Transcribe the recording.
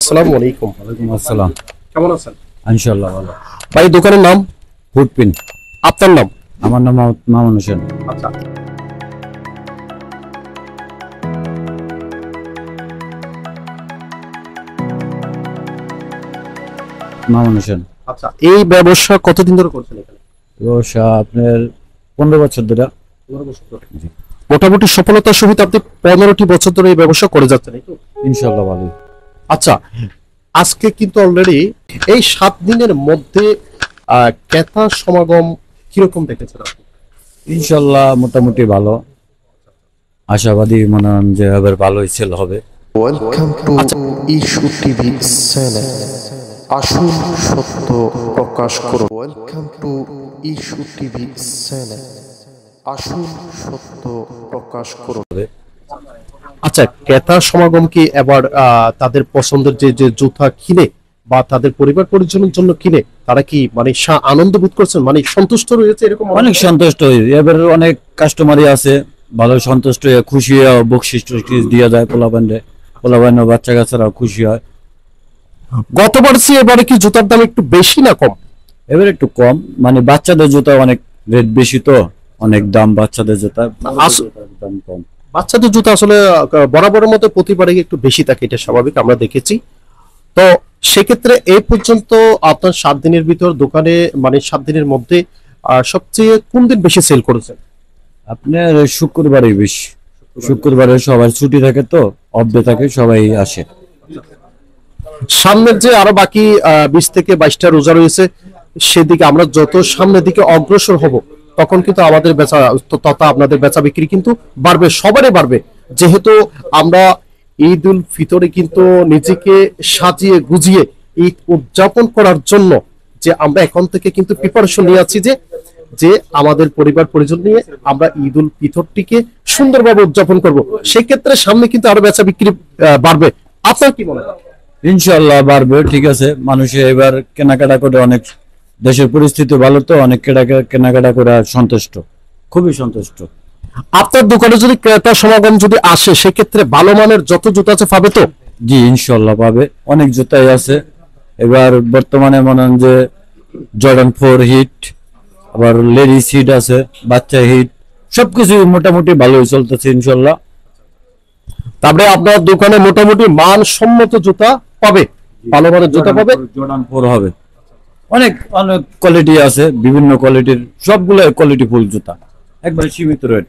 আসসালামু আলাইকুম। ওয়ালাইকুম আসসালাম। কেমন আছেন? ইনশাআল্লাহ ভালো। ভাই দোকানের নাম? ফুটপিন। আপনার নাম? আমার নাম মামুন হোসেন। আচ্ছা, মামুন হোসেন। আচ্ছা, এই ব্যবসা কতদিন ধরে করছেন এখানে? ব্যবসা আপনার 15 বছর ধরে। 15 বছর ধরে। মোটামুটি সফলতার সহিত আপনি 15টি বছর ধরে এই ব্যবসা করে যাচ্ছেন, এই তো? ইনশাআল্লাহ ভালো। আচ্ছা, আজকে কিন্তু অলরেডি এই 7 দিনের মধ্যে ক্রেতা সমাগম কিরকম দেখেছেন আপনি? ইনশাআল্লাহ মোটামুটি ভালো, আশাবাদী মনে হন যে এবার ভালোই সেল হবে। Welcome to issue TV channel. আসল সত্য প্রকাশ করো। Welcome to issue TV channel. আসল সত্য প্রকাশ করো। আচ্ছা, ক্রেতা সমাগম কি এবার তাদের পছন্দের যে যে জুতা কিনে বা তাদের পরিবার পরিজনের জন্য কিনে তারা কি মানে আনন্দ বোধ করছেন, মানে সন্তুষ্ট রয়েছে এরকম? অনেক সন্তুষ্ট হই, এবার অনেক কাস্টমারই আছে ভালো সন্তুষ্ট হয়ে খুশি হয়ে বকশিস টকশিস দিয়ে যায় পোলাবান বাচ্চা কাচ্চারাও খুশি হয়। গতবার চেয়ে এবারে কি জুতার দাম একটু বেশি না কম? এবার একটু কম, মানে বাচ্চাদের জুতা অনেক রেট বেশি তো, অনেক দাম বাচ্চাদের জুতা, দাম কম। বাচ্চাদের জুতা আসলে বরাবরের মতো প্রতিবারই একটু বেশি থাকে, এটা স্বাভাবিক, আমরা দেখেছি। তো সেক্ষেত্রে এই পর্যন্ত আপনার 7 দিনের ভিতর দোকানে মানে 7 দিনের মধ্যে সবচেয়ে কোন দিন বেশি সেল করেছেন? আপনার শুক্রবারই বেশি, শুক্রবারে সবার ছুটি থাকে তো, অফ ডে থাকে, সবাই আসে। সামনের যে আরো বাকি 20 থেকে 22টা রোজা রয়েছে, সেদিকে আমরা যত সামনের দিকে অগ্রসর হব তখন কিন্তু আমাদের বেচা তথা আপনাদের বেচা বিক্রি কিন্তু বাড়বে, সবারই বাড়বে। যেহেতু আমরা ঈদ উল ফিতরে কিন্তু নিজেকে সাজিয়ে গুজিয়ে ঈদ উদযাপন করার জন্য যে আমরা এখন থেকে কিন্তু প্রিপারেশন নিয়ে আছি যে যে আমাদের পরিবার পরিজন নিয়ে আমরা ঈদ উল ফিতরটিকে সুন্দরভাবে উদযাপন করব, সেক্ষেত্রে সামনে কিন্তু আরো বেচা বিক্রি বাড়বে। আপনার কি মনে হয়? ইনশাআল্লাহ বাড়বে, ঠিক আছে। মানুষে এবার কেনাকাটা করে, অনেক দেশের পরিস্থিতি ভালো তো, অনেক কেনাকাটা করে সন্তুষ্ট, খুবই সন্তুষ্ট। আপনার দোকানে যদি ক্রেতা সমাগম যদি আসে, সেক্ষেত্রে ভালো মানের যত জুতা আছে পাবে তো? জি ইনশাআল্লাহ পাবে, অনেক জুতাই আছে। এবার বর্তমানে মনে হন যে জর্ডান 4 হিট, আবার লেডিস হিট আছে, বাচ্চা হিট, সবকিছু মোটামুটি ভালোই চলতেছে ইনশাআল্লাহ। তারপরে আপনার দোকানে মোটামুটি মানসম্মত জুতা পাবে, ভালো মানের জুতা পাবে। জর্ডান 4 হবে, অনেক অনেক কোয়ালিটি আছে, বিভিন্ন কোয়ালিটির, সবগুলো কোয়ালিটি ফুল জুতা, একবারে সীমিত রেট।